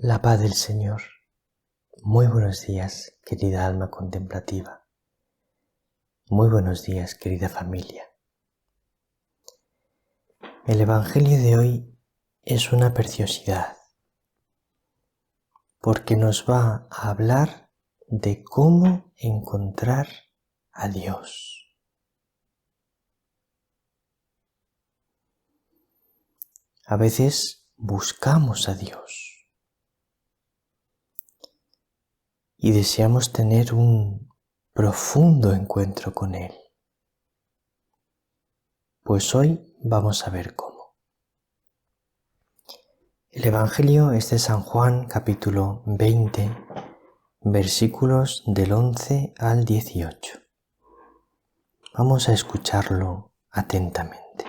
La paz del Señor. Muy buenos días, querida alma contemplativa. Muy buenos días, querida familia. El Evangelio de hoy es una preciosidad, porque nos va a hablar de cómo encontrar a Dios. A veces buscamos a Dios y deseamos tener un profundo encuentro con Él. Pues hoy vamos a ver cómo. El Evangelio es de San Juan, capítulo 20, versículos del 11 al 18. Vamos a escucharlo atentamente.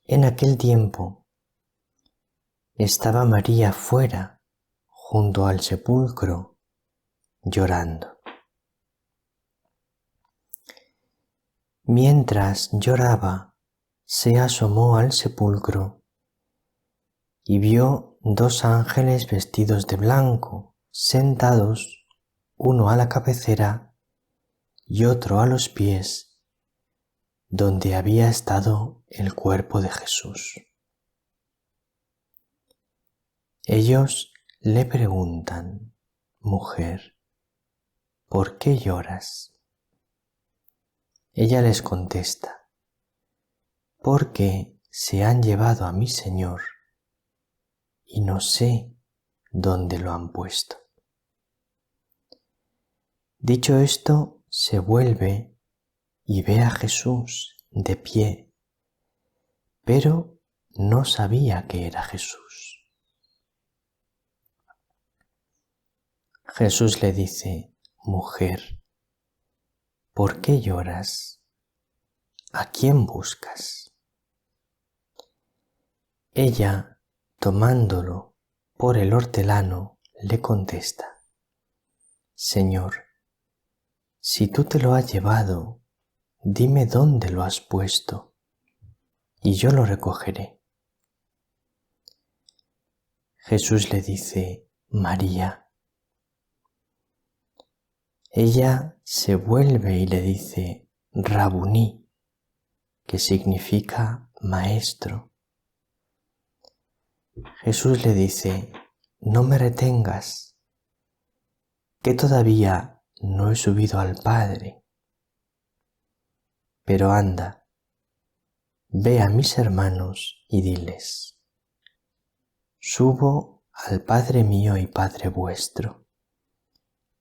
En aquel tiempo estaba María fuera, junto al sepulcro, llorando. Mientras lloraba, se asomó al sepulcro y vio dos ángeles vestidos de blanco, sentados, uno a la cabecera y otro a los pies, donde había estado el cuerpo de Jesús. Ellos le preguntan: Mujer, ¿por qué lloras? Ella les contesta: Porque se han llevado a mi Señor y no sé dónde lo han puesto. Dicho esto, se vuelve y ve a Jesús de pie, pero no sabía que era Jesús. Jesús le dice: Mujer, ¿por qué lloras? ¿A quién buscas? Ella, tomándolo por el hortelano, le contesta: Señor, si tú te lo has llevado, dime dónde lo has puesto, y yo lo recogeré. Jesús le dice: María. Ella se vuelve y le dice: Rabuní, que significa maestro. Jesús le dice: No me retengas, que todavía no he subido al Padre. Pero anda, ve a mis hermanos y diles: Subo al Padre mío y Padre vuestro,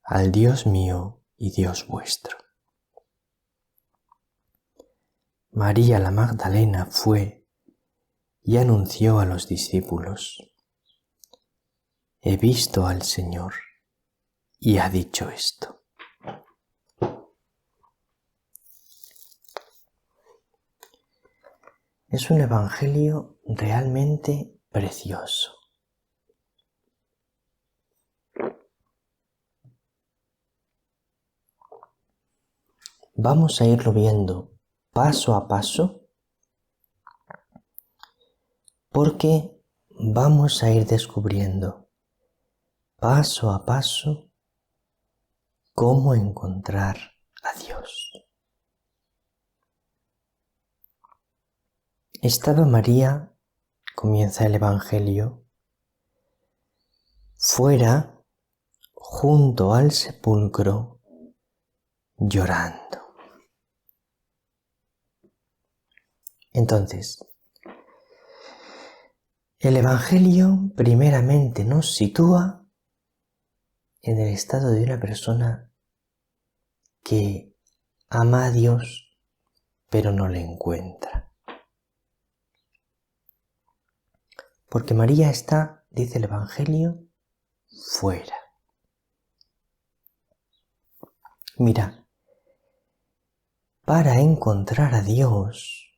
al Dios mío y Dios vuestro. María la Magdalena fue y anunció a los discípulos: He visto al Señor, y ha dicho esto. Es un evangelio realmente precioso. Vamos a irlo viendo paso a paso, porque vamos a ir descubriendo paso a paso cómo encontrar a Dios. Estaba María, comienza el Evangelio, fuera, junto al sepulcro, llorando. Entonces, el Evangelio primeramente nos sitúa en el estado de una persona que ama a Dios, pero no le encuentra. Porque María está, dice el Evangelio, fuera. Mira, para encontrar a Dios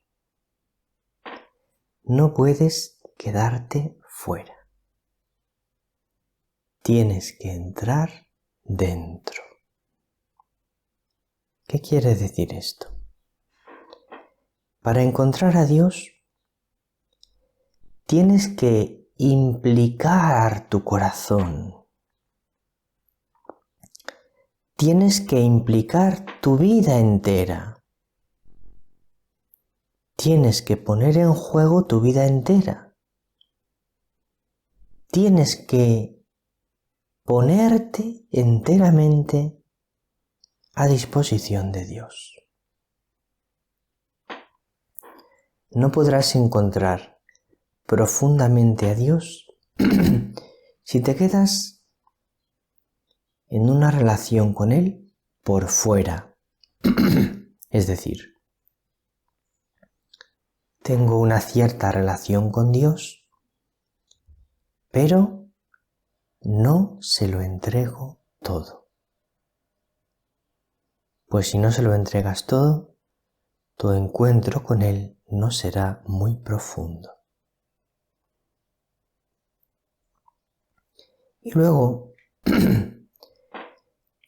no puedes quedarte fuera. Tienes que entrar dentro. ¿Qué quiere decir esto? Para encontrar a Dios tienes que implicar tu corazón. Tienes que implicar tu vida entera. Tienes que poner en juego tu vida entera. Tienes que ponerte enteramente a disposición de Dios. No podrás encontrar profundamente a Dios si te quedas en una relación con Él por fuera. Es decir, tengo una cierta relación con Dios, pero no se lo entrego todo. Pues si no se lo entregas todo, tu encuentro con Él no será muy profundo. Y luego,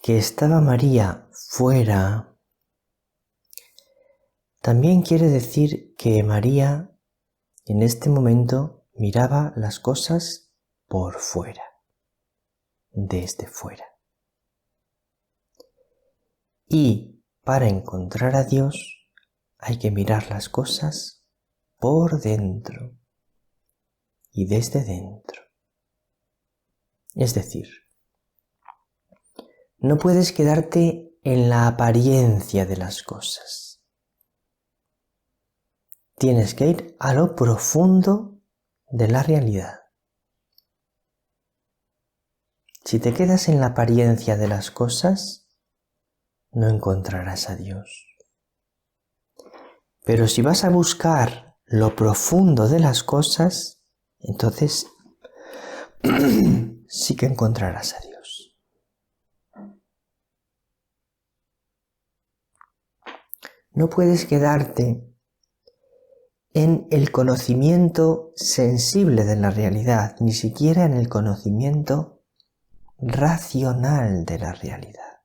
que estaba María fuera, también quiere decir que María en este momento miraba las cosas por fuera, desde fuera. Y para encontrar a Dios hay que mirar las cosas por dentro y desde dentro. Es decir, no puedes quedarte en la apariencia de las cosas. Tienes que ir a lo profundo de la realidad. Si te quedas en la apariencia de las cosas, no encontrarás a Dios. Pero si vas a buscar lo profundo de las cosas, entonces sí que encontrarás a Dios. No puedes quedarte en el conocimiento sensible de la realidad, ni siquiera en el conocimiento racional de la realidad.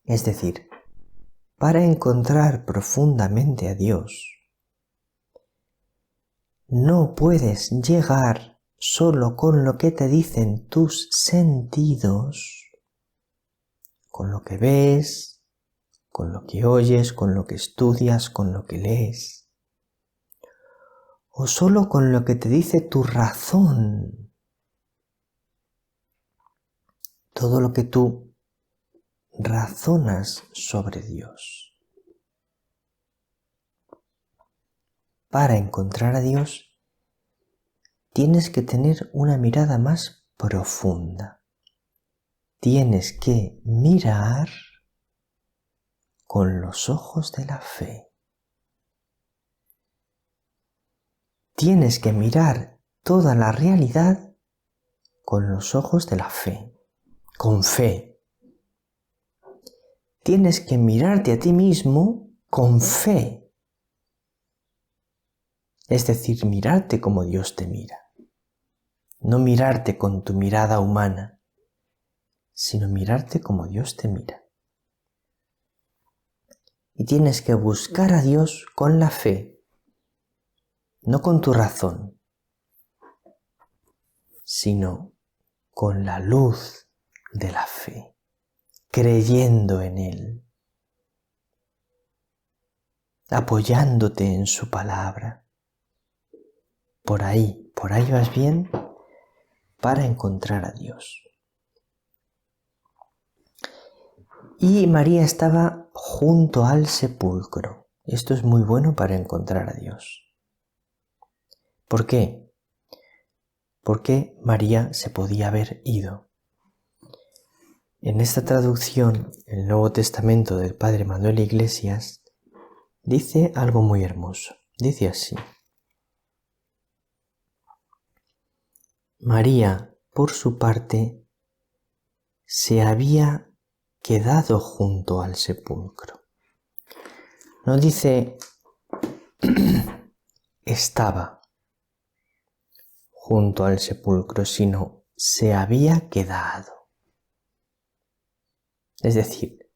Es decir, para encontrar profundamente a Dios, no puedes llegar solo con lo que te dicen tus sentidos, con lo que ves, con lo que oyes, con lo que estudias, con lo que lees, o solo con lo que te dice tu razón, todo lo que tú razonas sobre Dios. Para encontrar a Dios, tienes que tener una mirada más profunda. Tienes que mirar con los ojos de la fe. Tienes que mirar toda la realidad con los ojos de la fe, con fe. Tienes que mirarte a ti mismo con fe. Es decir, mirarte como Dios te mira. No mirarte con tu mirada humana, sino mirarte como Dios te mira. Y tienes que buscar a Dios con la fe, no con tu razón, sino con la luz de la fe, creyendo en Él, apoyándote en su palabra. Por ahí vas bien para encontrar a Dios. Y María estaba junto al sepulcro. Esto es muy bueno para encontrar a Dios. ¿Por qué? Porque María se podía haber ido. En esta traducción, el Nuevo Testamento del Padre Manuel Iglesias dice algo muy hermoso. Dice así: María, por su parte, se había quedado junto al sepulcro. No dice estaba junto al sepulcro, sino se había quedado. Es decir,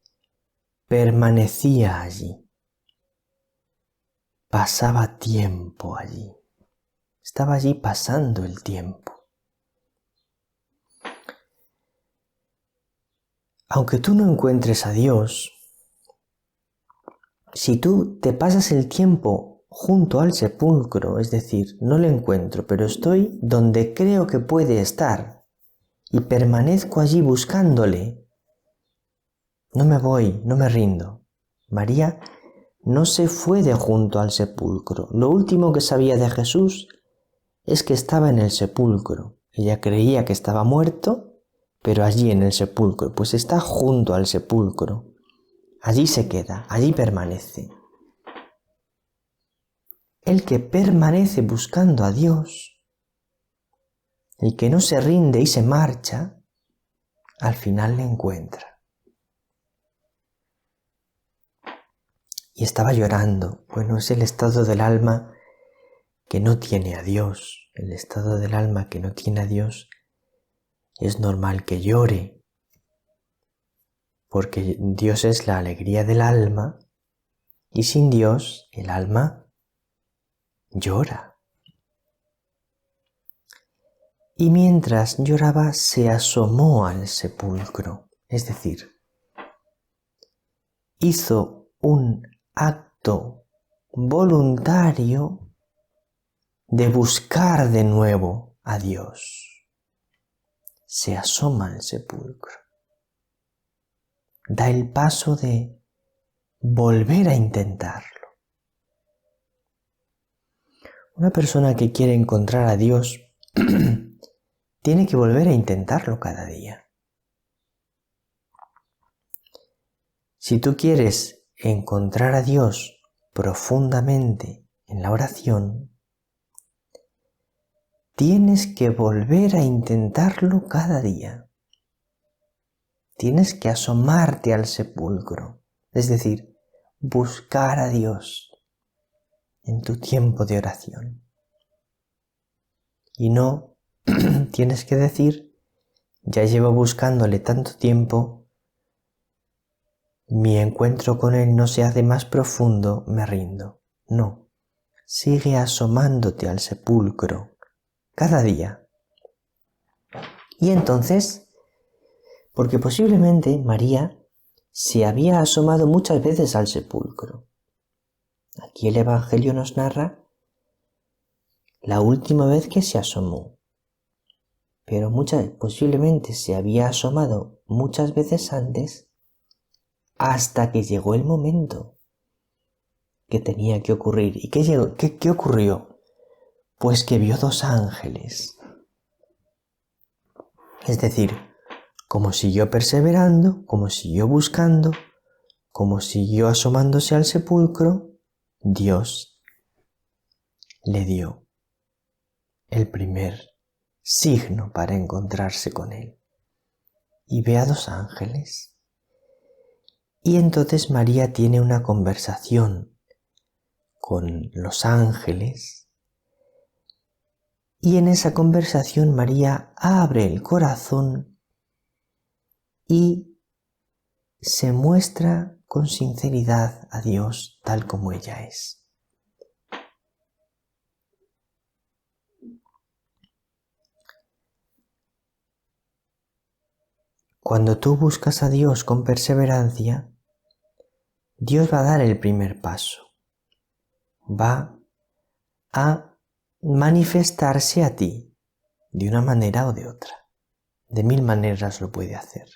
permanecía allí, pasaba tiempo allí. estaba allí pasando el tiempo. Aunque tú no encuentres a Dios, si tú te pasas el tiempo junto al sepulcro, es decir, no lo encuentro, pero estoy donde creo que puede estar y permanezco allí buscándole, no me voy, no me rindo. María no se fue de junto al sepulcro. Lo último que sabía de Jesús es que estaba en el sepulcro. Ella creía que estaba muerto, pero allí en el sepulcro, pues está junto al sepulcro. Allí se queda, allí permanece. El que permanece buscando a Dios, el que no se rinde y se marcha, al final le encuentra. Y estaba llorando. Bueno, es el estado del alma que no tiene a Dios. El estado del alma que no tiene a Dios es normal que llore, porque Dios es la alegría del alma y sin Dios el alma llora. Y mientras lloraba se asomó al sepulcro, es decir, hizo un acto voluntario de buscar de nuevo a Dios. Se asoma al sepulcro. Da el paso de volver a intentarlo. Una persona que quiere encontrar a Dios tiene que volver a intentarlo cada día. Si tú quieres encontrar a Dios profundamente en la oración, tienes que volver a intentarlo cada día. Tienes que asomarte al sepulcro, es decir, buscar a Dios en tu tiempo de oración. Y no tienes que decir, ya llevo buscándole tanto tiempo, mi encuentro con Él no se hace más profundo, me rindo. No, sigue asomándote al sepulcro cada día. Y entonces, porque posiblemente María se había asomado muchas veces al sepulcro. Aquí el Evangelio nos narra la última vez que se asomó, pero posiblemente se había asomado muchas veces antes, hasta que llegó el momento que tenía que ocurrir. ¿Y qué ocurrió? Pues que vio dos ángeles. Es decir, como siguió perseverando, como siguió buscando, como siguió asomándose al sepulcro, Dios le dio el primer signo para encontrarse con Él. Y ve a dos ángeles. Y entonces María tiene una conversación con los ángeles y en esa conversación María abre el corazón y se muestra con sinceridad a Dios tal como ella es. Cuando tú buscas a Dios con perseverancia, Dios va a dar el primer paso. Va a manifestarse a ti de una manera o de otra. De mil maneras lo puede hacer.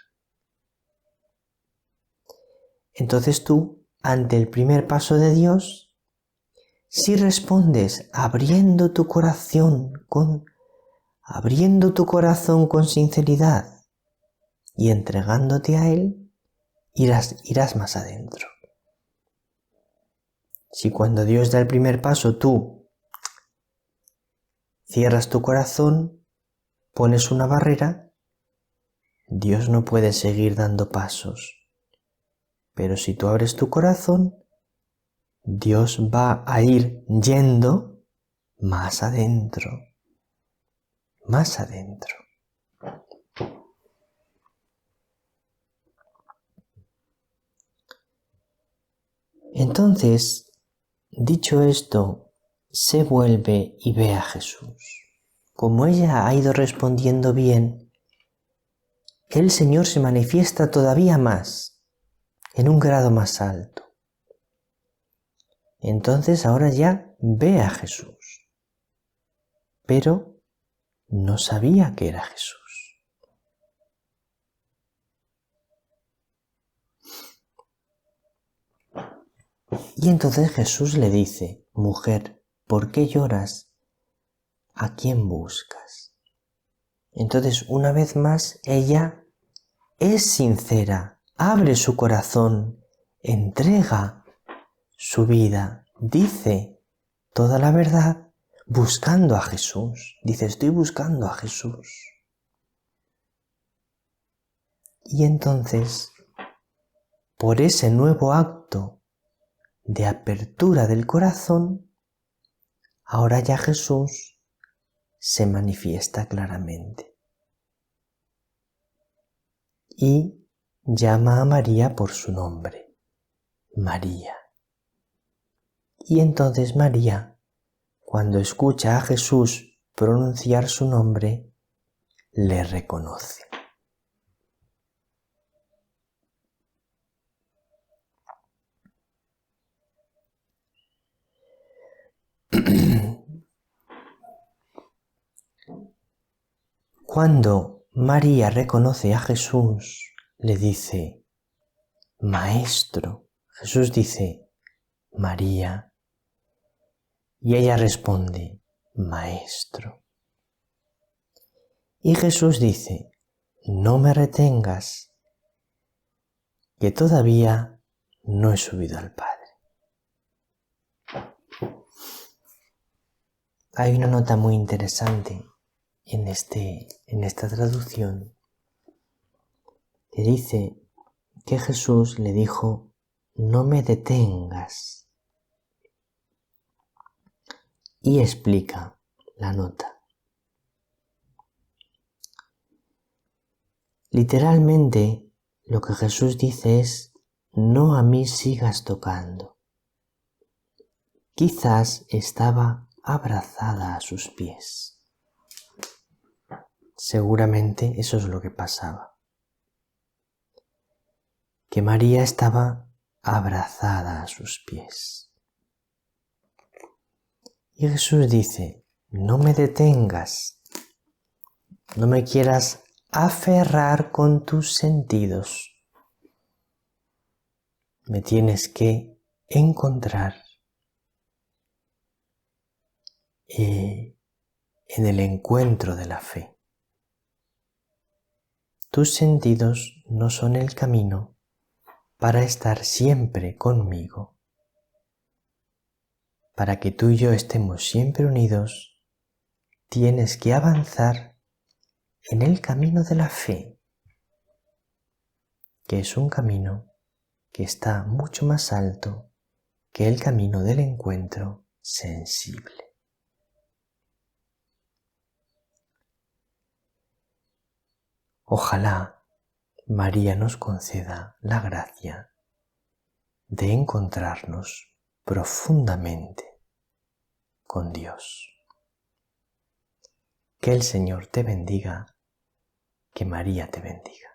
Entonces tú, ante el primer paso de Dios, si respondes abriendo tu corazón con sinceridad y entregándote a Él, irás más adentro. Si cuando Dios da el primer paso tú cierras tu corazón, pones una barrera, Dios no puede seguir dando pasos. Pero si tú abres tu corazón, Dios va a ir yendo más adentro, más adentro. Entonces, dicho esto, se vuelve y ve a Jesús. Como ella ha ido respondiendo bien, el Señor se manifiesta todavía más, en un grado más alto. Entonces ahora ya ve a Jesús, pero no sabía que era Jesús. Y entonces Jesús le dice: mujer, ¿por qué lloras? ¿A quién buscas? Entonces, una vez más, ella es sincera, abre su corazón, entrega su vida, dice toda la verdad buscando a Jesús. Dice: estoy buscando a Jesús. Y entonces, por ese nuevo acto de apertura del corazón, ahora ya Jesús se manifiesta claramente y llama a María por su nombre, María. Y entonces María, cuando escucha a Jesús pronunciar su nombre, le reconoce. Cuando María reconoce a Jesús, le dice: Maestro. Jesús dice: María. Y ella responde: Maestro. Y Jesús dice: no me retengas, que todavía no he subido al Padre. Hay una nota muy interesante en esta traducción que dice que Jesús le dijo: no me detengas. Y explica la nota. Literalmente, lo que Jesús dice es: no a mí sigas tocando. Quizás estaba abrazada a sus pies. Seguramente eso es lo que pasaba. Que María estaba abrazada a sus pies. Y Jesús dice: no me detengas, no me quieras aferrar con tus sentidos. Me tienes que encontrar en el encuentro de la fe. Tus sentidos no son el camino para estar siempre conmigo. Para que tú y yo estemos siempre unidos, tienes que avanzar en el camino de la fe, que es un camino que está mucho más alto que el camino del encuentro sensible. Ojalá María nos conceda la gracia de encontrarnos profundamente con Dios. Que el Señor te bendiga, que María te bendiga.